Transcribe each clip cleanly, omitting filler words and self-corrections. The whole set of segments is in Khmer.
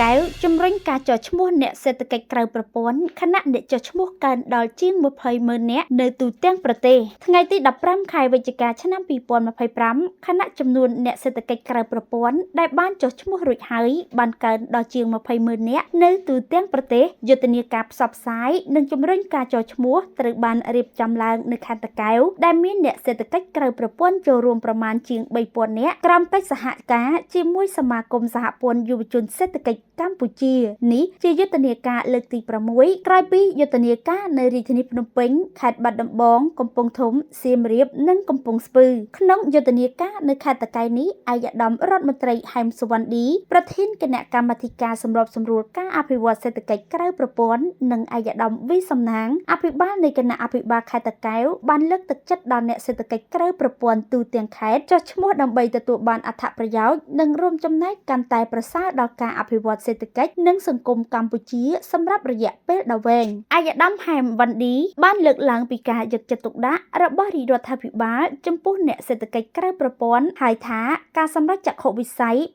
កែវជំរុញការចោះឈ្មោះអ្នកសេដ្ឋកិច្ចក្រៅប្រព័ន្ធខណៈអ្នកចោះឈ្មោះកើនដល់ជាង20,000នាក់នៅទូទាំងប្រទេសថ្ងៃទី15ខែវិច្ឆិកាឆ្នាំ2025ខណៈចំនួនអ្នកសេដ្ឋកិច្ចក្រៅប្រព័ន្ធដែលបានចោះឈ្មោះរួចហើយបានកើនដល់ជាង20,000នាក់នៅទូទាំងប្រទេសយុទ្ធនាការផ្សព្វផ្សាយនិងជំរុញការចោះឈ្មោះត្រូវបានរៀបចំឡើងនៅខេត្តតាកែវដែលមានអ្នកសេដ្ឋកិច្ចក្រៅប្រព័ន្ធចូលរួមប្រមាណជាង3,000នាក់ក្រោមកិច្ចសហការជាមួយសមាគមសហព័ន្ធយុវជនសេដ្ឋកិច្ចកម្ពុជានេះជាយុទ្ធនាការលើកទី6ក្រោយពីយុទ្ធនាការនៅរាជធានីភ្នំពេញខេត្តបាត់ដំបងកំពង់ធំសៀមរាបនិងកំពង់ស្ពឺក្នុងយុទ្ធនាការនៅខេត្តតាកែវនេះឯកឧត្តមរដ្ឋមន្ត្រីហែមសុវណ្ណឌីប្រធានគណៈកម្មាធិការសម្របសម្រួលការអភិវឌ្ឍសេដ្ឋកិច្ចក្រៅប្រព័ន្ធនិងឯកឧត្តមវីសំណាងអភិបាលនៃគណៈអភិបាលខេត្តតាកែវបានលើកទឹកចិត្តដល់អ្នកសេដ្ឋកិច្ចក្រៅប្រព័ន្ធទូទាំងខេត្តចុះឈ្មោះដើម្បីទទួលបានអត្ថប្រយោជន៍និងរួមចំណែកកាន់តែប្រសើរដល់ការអភិវឌ្ឍសេដ្ឋកិច្ចនិងសង្គមកម្ពុជាសម្រាប់រយៈពេលដ៏វែងឯកឧត្តមហែមវណ្ណឌីបានលើកឡើងពីការយកចិត្តទុកដាក់របស់រាជរដ្ឋាភិបាលចំពោះអ្នកសេដ្ឋកិច្ចក្រៅប្រព័ន្ធហើយថាការសម្រេចចក្ខុវិស័យ2050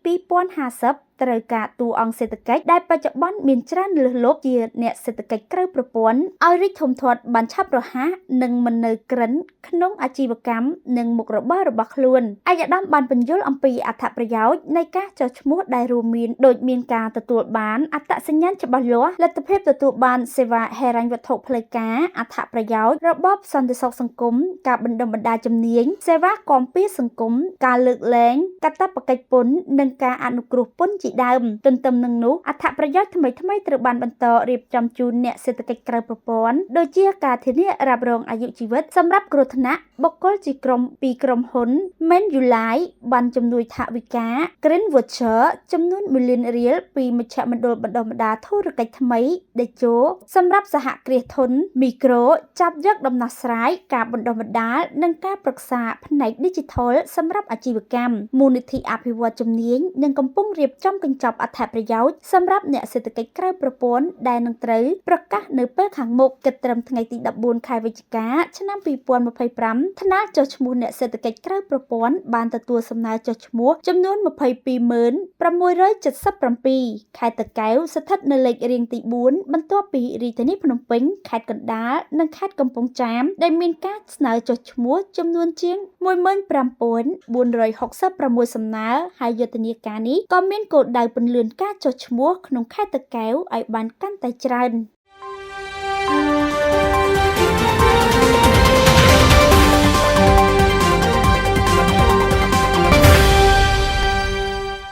ត្រូវការតួអង្គសេដ្ឋកិច្ចដែលបច្ចុប្បន្នមានច្រើនលើសលប់ជាអ្នកសេដ្ឋកិច្ចក្រៅប្រព័ន្ធឲ្យរីកធំធាត់បានឆាប់រហ័សនិងមិននៅក្រិនក្នុងអាជីវកម្មនិងមុខរបររបស់ខ្លួនឯកឧត្តមបានបញ្យល់អំពីអត្ថប្រយោជន៍នៃការចុះឈ្មោះដែលរួមមានដូចមានការទទួលបានអត្តសញ្ញាណច្បាស់លាស់លទ្ធភាពទទួលបានសេវាហិរញ្ញវត្ថុផ្លូវការអត្ថប្រយោជន៍របបសន្តិសុខសង្គមការបណ្ដុះបណ្ដាលជំនាញសេវាគាំពារសង្គមការលើកលែងកាតព្វកិច្ចពន្ធនិងការអនុគ្រោះពន្ធជាដើមទន្ទឹមនឹងនោះអត្ថប្រយោជន៍ថ្មីៗត្រូវបានបន្តរៀបចំជូនអ្នកសេដ្ឋកិច្ចក្រៅប្រព័ន្ធដូចជាការធានារ៉ាប់រងអាយុជីវិតសម្រាប់គ្រោះថ្នាក់បុគ្គលជាក្រុមពីក្រុមហ៊ុន Manulife បានជំនួយថវិកា Green Voucher ចំនួន1 លានរៀលពីមជ្ឈមណ្ឌលបណ្ដុះបណ្ដាលធុរកិច្ចថ្មីដេជោសម្រាប់សហគ្រាសធុនមីក្រូចាប់យកដំណោះស្រាយការបណ្ដុះបណ្ដាលនិងការប្រឹក្សាផ្នែក Digital សម្រាប់អាជីវកម្មមូលនិធិអភិវឌ្ឍជំនាញនិងកំពុងរៀបចំកញ្ចប់អត្ថប្រយោជន៍សម្រាប់អ្នកសេដ្ឋកិច្ចក្រៅប្រព័ន្ធដែលនឹងត្រូវប្រកាសនៅពេលខាងមុខគិតត្រឹមថ្ងៃទី14ខែវិច្ឆិកាឆ្នាំ2025ថ្នាលចុះឈ្មោះអ្នកសេដ្ឋកិច្ចក្រៅប្រព័ន្ធបានទទួលសំណើចុះឈ្មោះចំនួន22,677ខេត្តតាកែវស្ថិតនៅលេខរៀងទី4បន្ទាប់ពីរាជធានីភ្នំពេញខេត្តកណ្ដាលនិងខេត្តកំពង់ចាមដែលមានការស្នើចុះឈ្មោះចំនួនជាង15,466សំណើហើយយុទ្ធនាការនេះក៏មានគោលដៅពន្លឿនការចុះឈ្មោះក្នុងខេត្តតាកែវឲ្យបានកាន់តែច្រើន